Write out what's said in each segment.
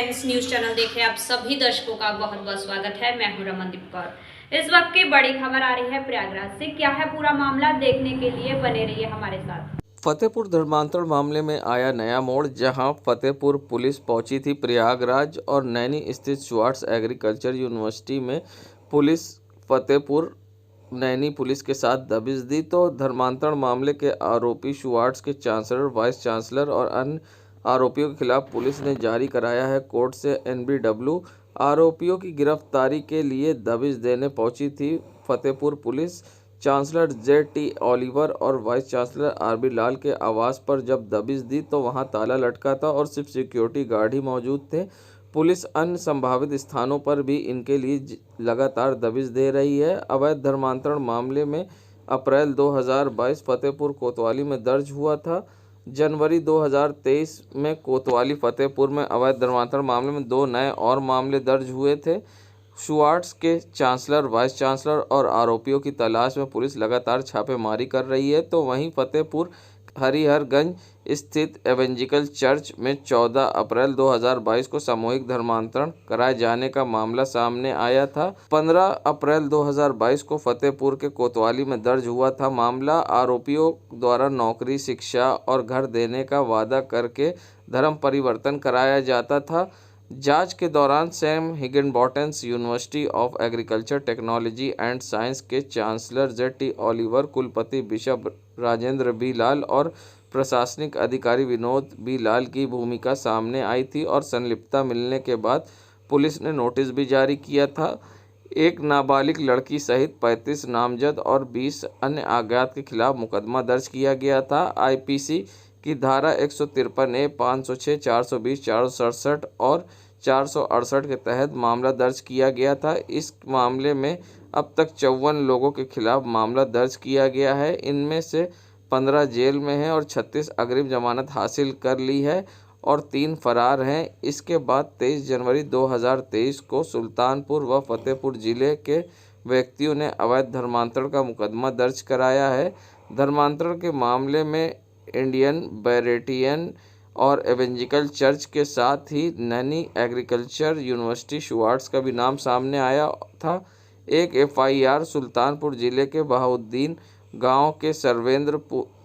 Times news channel देखे आप सभी दर्शकों का बहुत बहुत स्वागत है। मैं हूं रमनदीप कौर। इस वक्त की बड़ी खबर आ रही है प्रयागराज से। क्या है पूरा मामला, देखने के लिए बने रहिए हमारे साथ। फतेहपुर धर्मांतरण मामले में आया नया मोड़। जहां फतेहपुर पुलिस पहुंची थी प्रयागराज और नैनी स्थित स्टुअर्ट्स एग्रीकल्चर यूनिवर्सिटी में पुलिस फतेहपुर नैनी पुलिस के साथ दबिश दी, तो धर्मांतरण मामले के आरोपी स्टुअर्ट्स के चांसलर, वाइस चांसलर और अन्य आरोपियों के खिलाफ पुलिस ने जारी कराया है कोर्ट से एनबीडब्ल्यू। आरोपियों की गिरफ्तारी के लिए दबिश देने पहुंची थी Fatehpur police. Chancellor JT. Oliver और वाइस चांसलर आर.बी. लाल के आवास पर जब दबिश दी तो वहां ताला लटका था और सिर्फ सिक्योरिटी गार्ड ही मौजूद थे। पुलिस अन्य संभावित स्थानों पर भी इनके लिए लगातार दबिश दे रही है। अवैध धर्मांतरण मामले में अप्रैल 2022 फतेहपुर कोतवाली में दर्ज हुआ था। जनवरी 2023 में कोतवाली फतेहपुर में अवैध धर्मांतरण मामले में 2 नए और मामले दर्ज हुए थे। स्टुअर्ट्स के चांसलर, वाइस चांसलर और आरोपियों की तलाश में पुलिस लगातार छापेमारी कर रही है। तो वहीं फतेहपुर हरिहरगंज स्थित एवेंजिकल चर्च में 14 अप्रैल 2022 को सामूहिक धर्मांतरण कराए जाने का मामला सामने आया था। 15 अप्रैल 2022 को फतेहपुर के कोतवाली में दर्ज हुआ था मामला। आरोपियों द्वारा नौकरी, शिक्षा और घर देने का वादा करके धर्म परिवर्तन कराया जाता था। जांच के दौरान Sam Higginbottom University of Agriculture Technology and Science के चांसलर जे.टी. ओलिवर, कुलपति बिशप राजेंद्र बी. लाल और प्रशासनिक अधिकारी विनोद बी. लाल की भूमिका सामने आई थी और संलिप्तता मिलने के बाद पुलिस ने नोटिस भी जारी किया था। एक नाबालिग लड़की सहित 35 नामजद और 20 अन्य अज्ञात के खिलाफ मुकदमा दर्ज किया गया था। आईपीसी की धारा 153A, 506, 420, 467 और 468 के तहत मामला दर्ज किया गया था। इस मामले में अब तक 54 लोगों के खिलाफ मामला दर्ज किया गया है। इनमें से 15 जेल में हैं और 36 अग्रिम जमानत हासिल कर ली है और 3 फरार हैं। इसके बाद 23 जनवरी 2023 को सुल्तानपुर व फतेहपुर जिले के व्यक्तियों ने अवैध धर्मांतरण का मुकदमा दर्ज कराया है। धर्मांतरण के मामले में इंडियन बैरेटियन और एवेंजिकल चर्च के साथ ही नैनी एग्रीकल्चर यूनिवर्सिटी स्टुअर्ट्स का भी नाम सामने आया था। एक एफआईआर सुल्तानपुर जिले के बहाउद्दीन गांव के सर्वेंद्र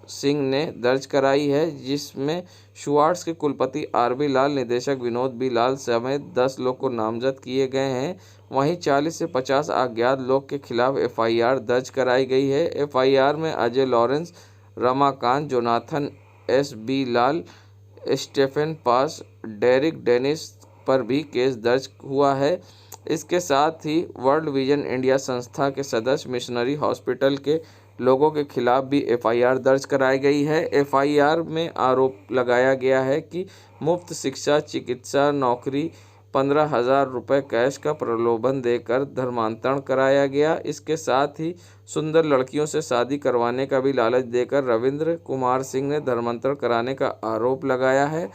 सिंह ने दर्ज कराई है, जिसमें स्टुअर्ट्स के कुलपति आर.बी. लाल, निदेशक विनोद बी. लाल समेत 10 लोग को नामजद किए गए हैं। वहीं 40 से 50 अज्ञात लोग के खिलाफ एफआईआर दर्ज कराई गई है। एफआईआर में Ajay Lawrence, Ramakant, Jonathan SB. Lal, Stephen Pass, Derek Dennis पर भी केस दर्ज हुआ है। इसके साथ ही वर्ल्ड विजन इंडिया संस्था के सदस्य, मिशनरी हॉस्पिटल के लोगों के खिलाफ भी एफआईआर दर्ज कराई गई है। एफआईआर में आरोप लगाया गया है कि मुफ्त शिक्षा, चिकित्सा, नौकरी, 15,000 रुपये कैश का प्रलोभन देकर धर्मांतरण कराया गया। इसके साथ ही सुंदर लड़कियों से शादी करवाने का भी लालच देकर रविंद्र कुमार सिंह ने धर्मांतरण कराने का आरोप लगाया है।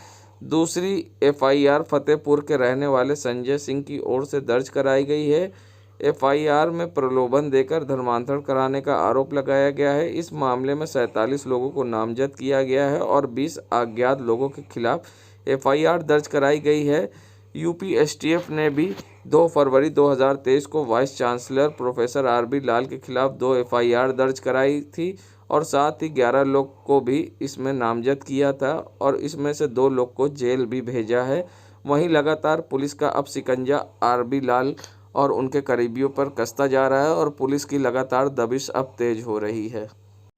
दूसरी एफआईआर फतेहपुर के रहने वाले संजय सिंह की ओर से दर्ज कराई गई है। एफआईआर में प्रलोभन देकर धर्मांतरण कराने का आरोप लगाया गया है। इस मामले में 47 लोगों को नामजद किया गया है और 20 अज्ञात लोगों के खिलाफ एफआईआर दर्ज कराई गई है। यूपी एसटीएफ ने भी 2 फरवरी 2023 को वाइस चांसलर प्रोफेसर आर.बी. लाल के खिलाफ 2 एफआईआर दर्ज कराई थी और साथ ही 11 लोग को भी इसमें नामजद किया था और इसमें से 2 लोग को जेल भी भेजा है। वहीं लगातार पुलिस का अब शिकंजा आर.बी. लाल और उनके करीबियों पर कसता जा रहा है और पुलिस की लगातार दबिश अब तेज हो रही है।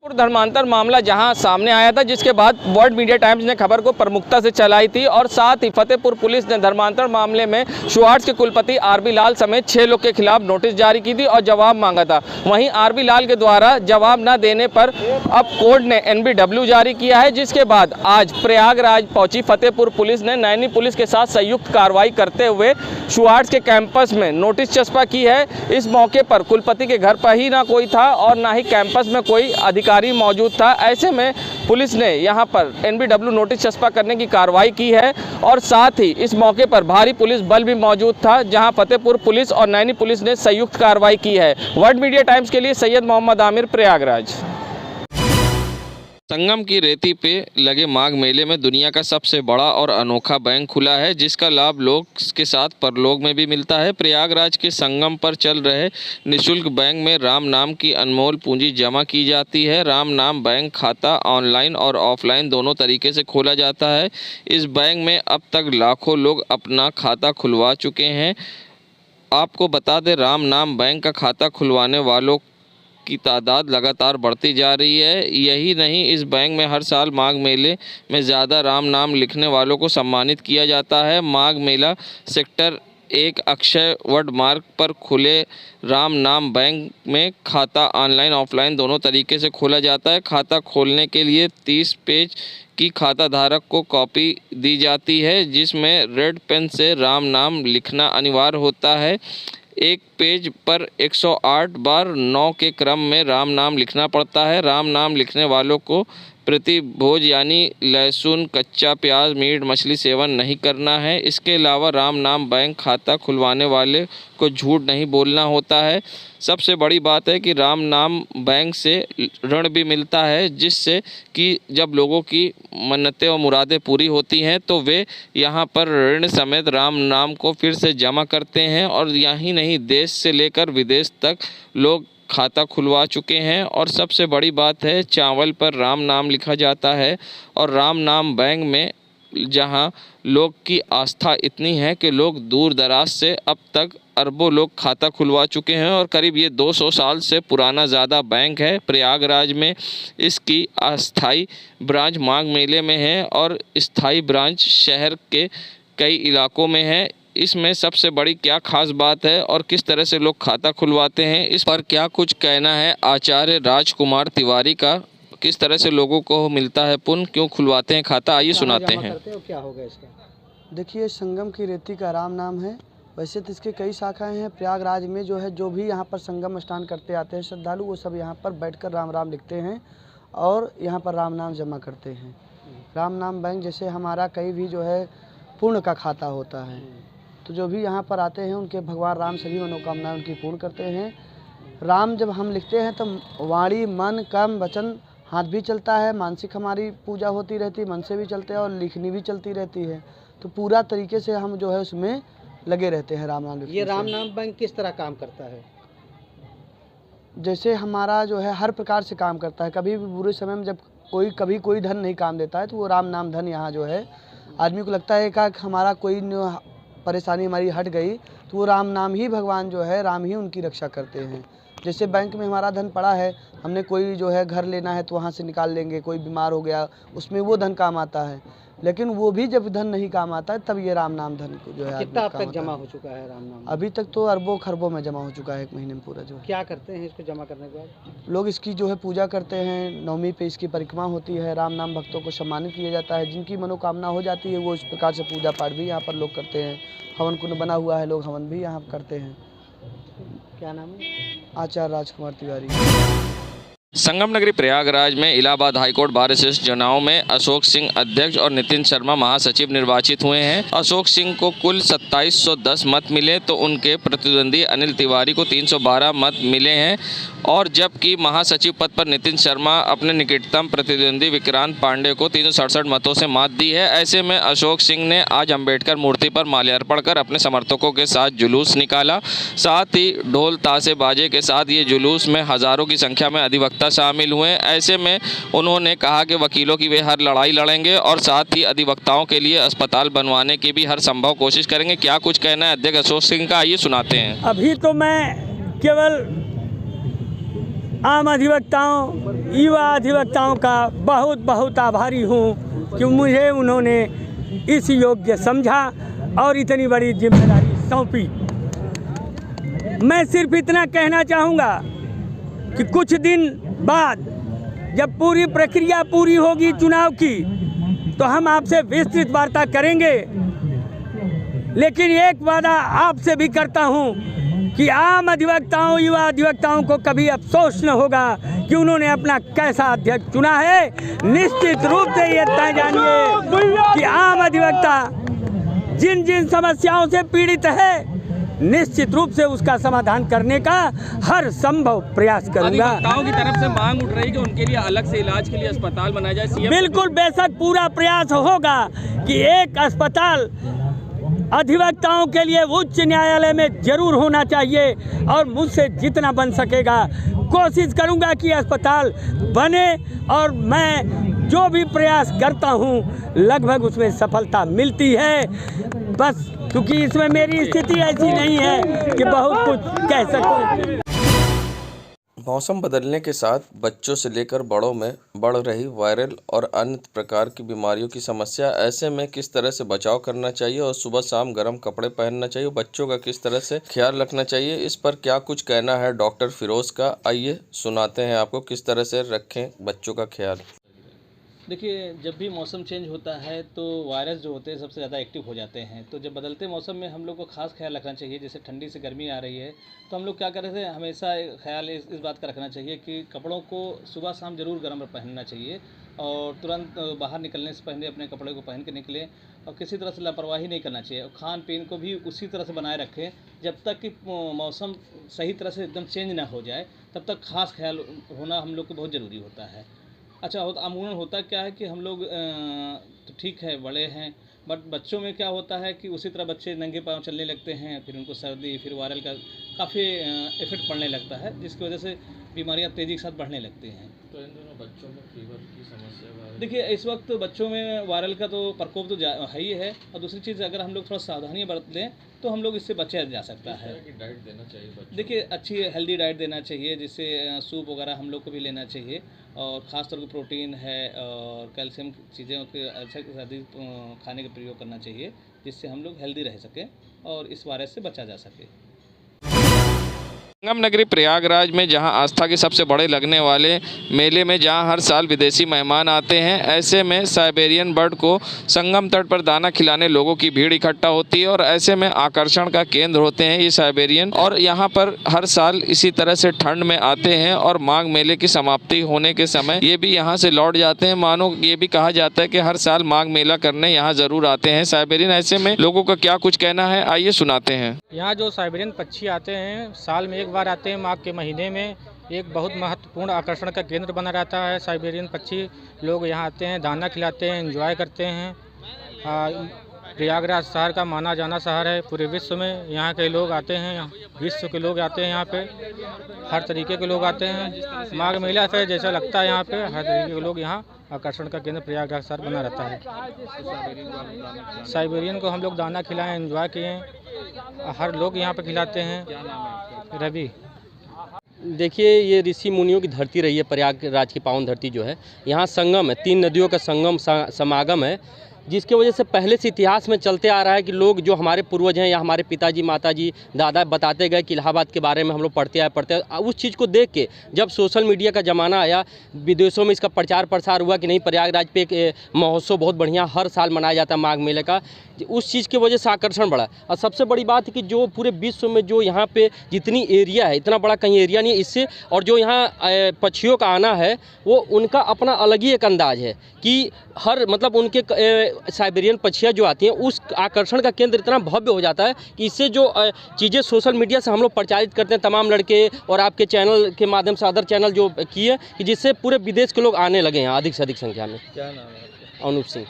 धर्मांतर मामला जहां सामने आया था, जिसके बाद वर्ल्ड मीडिया टाइम्स ने खबर को प्रमुखता से चलाई थी और साथ ही फतेहपुर पुलिस ने धर्मांतर मामले में स्टुअर्ट्स के कुलपति आर.बी. लाल समेत 6 लोग के खिलाफ नोटिस जारी की थी और जवाब मांगा था। वहीं आर.बी. लाल के द्वारा जवाब न देने पर अब कोर्ट ने एनबीडब्ल्यू जारी किया है, जिसके बाद आज प्रयागराज पहुंची फतेहपुर पुलिस ने नैनी पुलिस के साथ संयुक्त कार्रवाई करते हुए स्टुअर्ट्स के कैंपस में नोटिस चस्पा की है। इस मौके पर कुलपति के घर पर ही ना कोई था और ना ही कैंपस में कोई अधिकारी मौजूद था। ऐसे में पुलिस ने यहां पर एनबीडब्ल्यू नोटिस चस्पा करने की कार्रवाई की है और साथ ही इस मौके पर भारी पुलिस बल भी मौजूद था, जहां फतेहपुर पुलिस और नैनी पुलिस ने संयुक्त कार्रवाई की है। वर्ल्ड मीडिया टाइम्स के लिए सैयद मोहम्मद आमिर, प्रयागराज। संगम की रेती पे लगे माघ मेले में दुनिया का सबसे बड़ा और अनोखा बैंक खुला है, जिसका लाभ लोक के साथ परलोक में भी मिलता है। प्रयागराज के संगम पर चल रहे निःशुल्क बैंक में राम नाम की अनमोल पूंजी जमा की जाती है। राम नाम बैंक खाता ऑनलाइन और ऑफलाइन दोनों तरीके से खोला जाता है। इस बैंक में अब तक लाखों लोग अपना खाता खुलवा चुके हैं। आपको बता दें, राम नाम बैंक का खाता खुलवाने वालों की तादाद लगातार बढ़ती जा रही है। यही नहीं, इस बैंक में हर साल माघ मेले में ज़्यादा राम नाम लिखने वालों को सम्मानित किया जाता है। माघ मेला सेक्टर 1 अक्षय वड मार्ग पर खुले राम नाम बैंक में खाता ऑनलाइन ऑफलाइन दोनों तरीके से खोला जाता है। खाता खोलने के लिए 30 पेज की खाता धारक को कॉपी दी जाती है, जिसमें रेड पेन से राम नाम लिखना अनिवार्य होता है। एक पेज पर 108 बार 9 के क्रम में राम नाम लिखना पड़ता है। राम नाम लिखने वालों को प्रति भोज यानी लहसुन, कच्चा प्याज, मीट, मछली सेवन नहीं करना है। इसके अलावा राम नाम बैंक खाता खुलवाने वाले को झूठ नहीं बोलना होता है। सबसे बड़ी बात है कि राम नाम बैंक से ऋण भी मिलता है, जिससे कि जब लोगों की मन्नतें और मुरादें पूरी होती हैं तो वे यहाँ पर ऋण समेत राम नाम को फिर से जमा करते हैं। और यही नहीं, देश से लेकर विदेश तक लोग खाता खुलवा चुके हैं। और सबसे बड़ी बात है, चावल पर राम नाम लिखा जाता है। और राम नाम बैंक में जहां लोग की आस्था इतनी है कि लोग दूर दराज से अब तक अरबों लोग खाता खुलवा चुके हैं। और करीब ये 200 साल से पुराना ज़्यादा बैंक है। प्रयागराज में इसकी अस्थाई ब्रांच माघ मेले में है और स्थाई ब्रांच शहर के कई इलाकों में है। इसमें सबसे बड़ी क्या खास बात है और किस तरह से लोग खाता खुलवाते हैं, इस पर क्या कुछ कहना है आचार्य राजकुमार तिवारी का। किस तरह से लोगों को मिलता है पुण्य, क्यों खुलवाते हैं खाता, आइए सुनाते हैं। क्या होगा इसका? देखिए, संगम की रेती का राम नाम है। वैसे तो इसके कई शाखाएं हैं। प्रयागराज में जो है, जो भी यहाँ पर संगम स्नान करते आते हैं श्रद्धालु, वो सब यहाँ पर बैठकर राम राम लिखते हैं और यहाँ पर राम नाम जमा करते हैं। राम नाम बैंक जैसे हमारा कई भी जो है पूर्ण का खाता होता है, तो जो भी यहाँ पर आते हैं उनके भगवान राम सभी मनोकामनाएं उनकी पूर्ण करते हैं। राम जब हम लिखते हैं तो वाणी, मन, कर्म, वचन, हाथ भी चलता है। मानसिक हमारी पूजा होती रहती है, मन से भी चलते हैं और लिखनी भी चलती रहती है। तो पूरा तरीके से हम जो है उसमें लगे रहते हैं राम नाम लिखने। ये राम नाम बैंक किस तरह काम करता है? जैसे हमारा जो है हर प्रकार से काम करता है। कभी भी बुरे समय में जब कभी कोई धन नहीं काम देता है तो वो राम नाम धन यहाँ जो है, आदमी को लगता है कि हमारा कोई परेशानी हमारी हट गई, तो वो राम नाम ही भगवान जो है, राम ही उनकी रक्षा करते हैं। जैसे बैंक में हमारा धन पड़ा है, हमने कोई जो है घर लेना है तो वहाँ से निकाल लेंगे, कोई बीमार हो गया उसमें वो धन काम आता है। लेकिन वो भी जब धन नहीं काम आता है तब ये राम नाम धन को जो है कितना अब तक जमा हो चुका है राम नाम? अभी तक तो अरबों खरबों में जमा हो चुका है, 1 महीने में पूरा। जो क्या करते हैं इसको जमा करने के बाद? लोग इसकी जो है पूजा करते हैं। नवमी पे इसकी परिक्रमा होती है। राम नाम भक्तों को सम्मानित किया जाता है। जिनकी मनोकामना हो जाती है वो इस प्रकार से पूजा पाठ भी यहाँ पर लोग करते हैं। हवन कुंड बना हुआ है, लोग हवन भी यहाँ करते हैं। क्या नाम है? आचार्य राजकुमार तिवारी। संगम नगरी प्रयागराज में इलाहाबाद हाईकोर्ट बार एसोसिएशन चुनाव में अशोक सिंह अध्यक्ष और नितिन शर्मा महासचिव निर्वाचित हुए हैं। अशोक सिंह को कुल 2710 मत मिले तो उनके प्रतिद्वंदी अनिल तिवारी को 312 मत मिले हैं। और जबकि महासचिव पद पर नितिन शर्मा अपने निकटतम प्रतिद्वंदी विक्रांत पांडे को 367 मतों से मात दी है। ऐसे में अशोक सिंह ने आज अंबेडकर मूर्ति पर माल्यार्पण कर अपने समर्थकों के साथ जुलूस निकाला। साथ ही ढोल ताशे बाजे के साथ ये जुलूस में हजारों की संख्या में अधिवक्ता शामिल हुए। ऐसे में उन्होंने कहा कि वकीलों की वे हर लड़ाई लड़ेंगे और साथ ही अधिवक्ताओं के लिए अस्पताल बनवाने की भी हर संभव कोशिश करेंगे। क्या कुछ कहना है अध्यक्ष अशोक सिंह का, आइए सुनाते हैं। अभी तो मैं केवल आम अधिवक्ताओं, युवा अधिवक्ताओं का बहुत बहुत आभारी हूँ कि मुझे उन्होंने इस योग्य समझा और इतनी बड़ी जिम्मेदारी सौंपी। मैं सिर्फ इतना कहना चाहूँगा कि कुछ दिन बाद जब पूरी प्रक्रिया पूरी होगी चुनाव की तो हम आपसे विस्तृत वार्ता करेंगे। लेकिन एक वादा आपसे भी करता हूँ कि आम अधिवक्ताओं, युवा अधिवक्ताओं को कभी अफसोस न होगा कि उन्होंने अपना कैसा अध्यक्ष चुना है। निश्चित रूप से ये तय जानिए कि आम अधिवक्ता जिन जिन समस्याओं से पीड़ित है, निश्चित रूप से उसका समाधान करने का हर संभव प्रयास करूंगा। अधिवक्ताओं की तरफ से मांग उठ रही है कि उनके लिए अलग से इलाज के लिए अस्पताल बनाया जाए। सीएम बिल्कुल बेशक पूरा प्रयास होगा कि एक अस्पताल अधिवक्ताओं के लिए उच्च न्यायालय में जरूर होना चाहिए और मुझसे जितना बन सकेगा कोशिश करूंगा कि अस्पताल बने, और मैं जो भी प्रयास करता हूं लगभग उसमें सफलता मिलती है। बस क्योंकि इसमें मेरी स्थिति ऐसी नहीं है कि बहुत कुछ कह सकूं। मौसम बदलने के साथ बच्चों से लेकर बड़ों में बढ़ रही वायरल और अन्य प्रकार की बीमारियों की समस्या, ऐसे में किस तरह से बचाव करना चाहिए और सुबह शाम गर्म कपड़े पहनना चाहिए, बच्चों का किस तरह से ख्याल रखना चाहिए, इस पर क्या कुछ कहना है डॉक्टर फिरोज का। आइए सुनाते हैं आपको किस तरह से रखें बच्चों का ख्याल। देखिए, जब भी मौसम चेंज होता है तो वायरस जो होते हैं सबसे ज़्यादा एक्टिव हो जाते हैं। तो जब बदलते मौसम में हम लोग को खास ख्याल रखना चाहिए। जैसे ठंडी से गर्मी आ रही है तो हम लोग क्या कर रहे थे, हमेशा ख्याल इस बात का रखना चाहिए कि कपड़ों को सुबह शाम ज़रूर गर्म पहनना चाहिए और तुरंत बाहर निकलने से पहले अपने कपड़े को पहन के निकलें और किसी तरह से लापरवाही नहीं करना चाहिए। और खान पीन को भी उसी तरह से बनाए रखें जब तक कि मौसम सही तरह से एकदम चेंज ना हो जाए, तब तक खास ख्याल होना हम लोग को बहुत ज़रूरी होता है। अच्छा, अमूमन होता क्या है कि हम लोग तो ठीक है बड़े हैं, बट बच्चों में क्या होता है कि उसी तरह बच्चे नंगे पाँव चलने लगते हैं, फिर उनको सर्दी, फिर वायरल का काफ़ी इफेक्ट पड़ने लगता है, जिसकी वजह से बीमारियां तेज़ी के साथ बढ़ने लगती हैं। तो इन दोनों बच्चों में फीवर की समस्या देखिए, इस वक्त बच्चों में वायरल का तो प्रकोप तो है ही है, और दूसरी चीज़ अगर हम लोग थोड़ा सावधानियाँ बरत लें तो हम लोग इससे बचा जा सकता है। डाइट देना चाहिए बच्चों। देखिए, अच्छी हेल्दी डाइट देना चाहिए, जिससे सूप वगैरह हम लोग को भी लेना चाहिए, और ख़ासतौर पर प्रोटीन है और कैल्शियम चीज़ों के अधिक से अधिक खाने का प्रयोग करना चाहिए, जिससे हम लोग हेल्दी रह सकें और इस वायरस से बचा जा सके। संगम नगरी प्रयागराज में जहां आस्था के सबसे बड़े लगने वाले मेले में जहां हर साल विदेशी मेहमान आते हैं, ऐसे में साइबेरियन बर्ड को संगम तट पर दाना खिलाने लोगों की भीड़ इकट्ठा होती है और ऐसे में आकर्षण का केंद्र होते हैं ये साइबेरियन। और यहां पर हर साल इसी तरह से ठंड में आते हैं और माघ मेले की समाप्ति होने के समय ये भी यहाँ से लौट जाते हैं। मानो ये भी कहा जाता है कि हर साल माघ मेला करने यहाँ ज़रूर आते हैं साइबेरियन। ऐसे में लोगों का क्या कुछ कहना है, आइए सुनाते हैं। यहाँ जो साइबेरियन पक्षी आते हैं साल में एक बार आते हैं, माघ के महीने में। एक बहुत महत्वपूर्ण आकर्षण का केंद्र बना रहता है साइबेरियन पक्षी। लोग यहाँ आते हैं, दाना खिलाते हैं, एंजॉय करते हैं। प्रयागराज शहर का माना जाना शहर है पूरे विश्व में। यहाँ के लोग आते हैं, विश्व के लोग आते हैं यहाँ पे, हर तरीके के लोग आते हैं। माघ मेला से जैसा लगता है यहाँ पे हर तरीके के लोग यहाँ आकर्षण का केंद्र प्रयागराज शहर बना रहता है। साइबेरियन को हम लोग दाना खिलाएं, एंजॉय किए, हर लोग यहाँ पे खिलाते हैं। रवि, देखिए, ये ऋषि मुनियों की धरती रही है प्रयागराज की पावन धरती जो है। यहाँ संगम है, 3 नदियों का संगम समागम है, जिसकी वजह से पहले से इतिहास में चलते आ रहा है कि लोग जो हमारे पूर्वज हैं या हमारे पिताजी माताजी दादा बताते गए कि इलाहाबाद के बारे में हम लोग पढ़ते आए। उस चीज़ को देख के जब सोशल मीडिया का ज़माना आया, विदेशों में इसका प्रचार प्रसार हुआ कि नहीं प्रयागराज पे एक महोत्सव बहुत बढ़िया हर साल मनाया जाता है माघ मेले का, उस चीज़ की वजह से आकर्षण बढ़ा। और सबसे बड़ी बात है कि जो पूरे विश्व में जो यहाँ पे जितनी एरिया है, इतना बड़ा कहीं एरिया नहीं है इससे, और जो यहाँ पक्षियों का आना है वो उनका अपना अलग ही एक अंदाज है कि हर मतलब उनके साइबेरियन पक्षियाँ जो आती हैं उस आकर्षण का केंद्र इतना भव्य हो जाता है कि इससे जो चीज़ें सोशल मीडिया से हम लोग प्रचारित करते हैं तमाम लड़के और आपके चैनल के माध्यम से अदर चैनल जो किए कि जिससे पूरे विदेश के लोग आने लगे हैं अधिक से अधिक संख्या में। क्या नाम है? अनूप सिंह।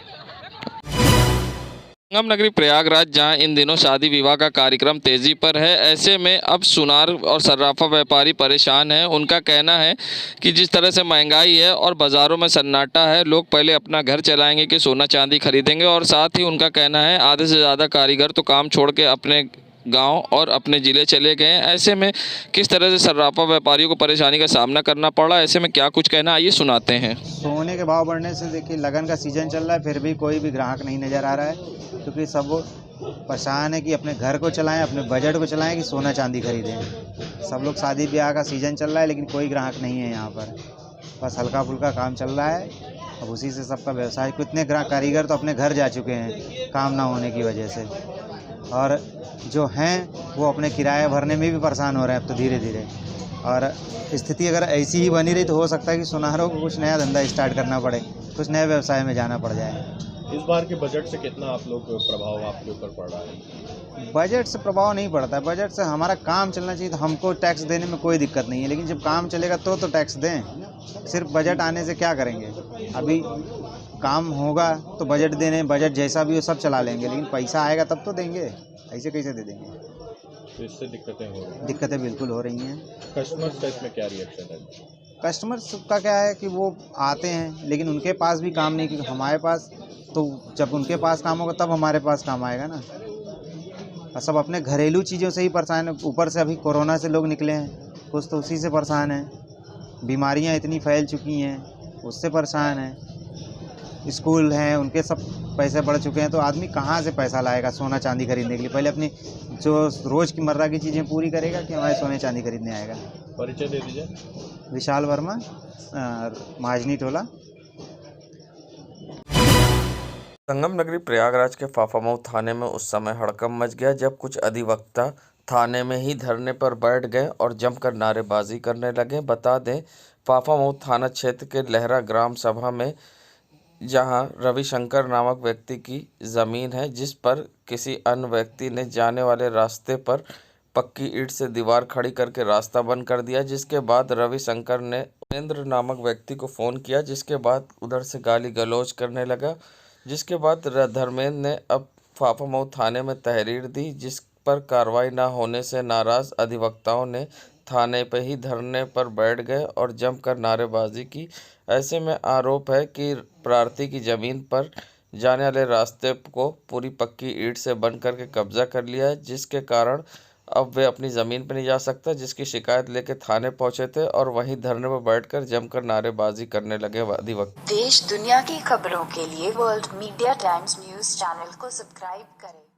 संगम नगरी प्रयागराज जहां इन दिनों शादी विवाह का कार्यक्रम तेजी पर है, ऐसे में अब सुनार और सर्राफा व्यापारी परेशान हैं। उनका कहना है कि जिस तरह से महंगाई है और बाज़ारों में सन्नाटा है, लोग पहले अपना घर चलाएंगे कि सोना चांदी खरीदेंगे। और साथ ही उनका कहना है आधे से ज़्यादा कारीगर तो काम छोड़ के अपने गांव और अपने ज़िले चले गए हैं। ऐसे में किस तरह से सर्राफा व्यापारियों को परेशानी का सामना करना पड़ा, ऐसे में क्या कुछ कहना, आइए सुनाते हैं। सोने के भाव बढ़ने से देखिए लगन का सीज़न चल रहा है, फिर भी कोई भी ग्राहक नहीं नज़र आ रहा है, क्योंकि सब परेशान है कि अपने घर को चलाएं, अपने बजट को चलाएं कि सोना चांदी खरीदें। सब लोग शादी ब्याह का सीज़न चल रहा है लेकिन कोई ग्राहक नहीं है यहाँ पर, बस हल्का फुल्का काम चल रहा है। अब उसी से सबका व्यवसाय, कितने कारीगर तो अपने घर जा चुके हैं काम ना होने की वजह से, और जो हैं वो अपने किराया भरने में भी परेशान हो रहे हैं अब तो धीरे धीरे। और स्थिति अगर ऐसी ही बनी रही तो हो सकता है कि सुनारों को कुछ नया धंधा स्टार्ट करना पड़े। कुछ नए व्यवसाय में जाना पड़ जाए। इस बार के बजट से कितना आप लोग प्रभाव आपके ऊपर पड़ रहा है? बजट से प्रभाव नहीं पड़ता है, बजट से हमारा काम चलना चाहिए, तो हमको टैक्स देने में कोई दिक्कत नहीं है, लेकिन जब काम चलेगा तो टैक्स दें। सिर्फ बजट आने से क्या करेंगे? अभी काम होगा तो बजट देने, बजट जैसा भी हो सब चला लेंगे, लेकिन पैसा आएगा तब तो देंगे, ऐसे कैसे दे देंगे? तो इससे दिक्कतें हो रही हैं? दिक्कतें बिल्कुल हो रही हैं। कस्टमर्स का इसमें क्या रिएक्शन है? कस्टमर्स का क्या है कि वो आते हैं लेकिन उनके पास भी काम नहीं, क्योंकि हमारे पास तो जब उनके पास काम होगा तब हमारे पास काम आएगा ना। और सब अपने घरेलू चीज़ों से ही परेशान है, ऊपर से अभी कोरोना से लोग निकले हैं, कुछ तो उसी से परेशान हैं। बीमारियां इतनी फैल चुकी हैं, उससे परेशान हैं। स्कूल हैं, उनके सब पैसे बढ़ चुके हैं, तो आदमी कहाँ से पैसा लाएगा सोना चांदी खरीदने के लिए? पहले अपनी जो रोज़ की मर्रा की चीज़ें पूरी करेगा कि हमारे सोने चांदी खरीदने आएगा। परिचय दे दीजिए। विशाल वर्मा, महाजनी टोला। संगम नगरी प्रयागराज के फाफामऊ थाने में उस समय हड़कंप मच गया जब कुछ अधिवक्ता थाने में ही धरने पर बैठ गए और जमकर नारेबाजी करने लगे। बता दें, फाफामऊ थाना क्षेत्र के लहरा ग्राम सभा में जहां रविशंकर नामक व्यक्ति की ज़मीन है, जिस पर किसी अन्य व्यक्ति ने जाने वाले रास्ते पर पक्की ईंट से दीवार खड़ी करके रास्ता बंद कर दिया, जिसके बाद रविशंकर ने उपेंद्र नामक व्यक्ति को फ़ोन किया, जिसके बाद उधर से गाली गलौज करने लगा। जिसके बाद धर्मेंद्र ने अब फाफामऊ थाने में तहरीर दी, जिस पर कार्रवाई न होने से नाराज़ अधिवक्ताओं ने थाने पर ही धरने पर बैठ गए और जमकर नारेबाजी की। ऐसे में आरोप है कि प्रार्थी की ज़मीन पर जाने वाले रास्ते को पूरी पक्की ईंट से बंद करके कब्जा कर लिया है, जिसके कारण अब वे अपनी ज़मीन पर नहीं जा सकता, जिसकी शिकायत लेकर थाने पहुंचे थे और वहीं धरने पर बैठकर जमकर नारेबाजी करने लगे अधिवक्ता। देश दुनिया की खबरों के लिए world media times news channel को सब्सक्राइब करें।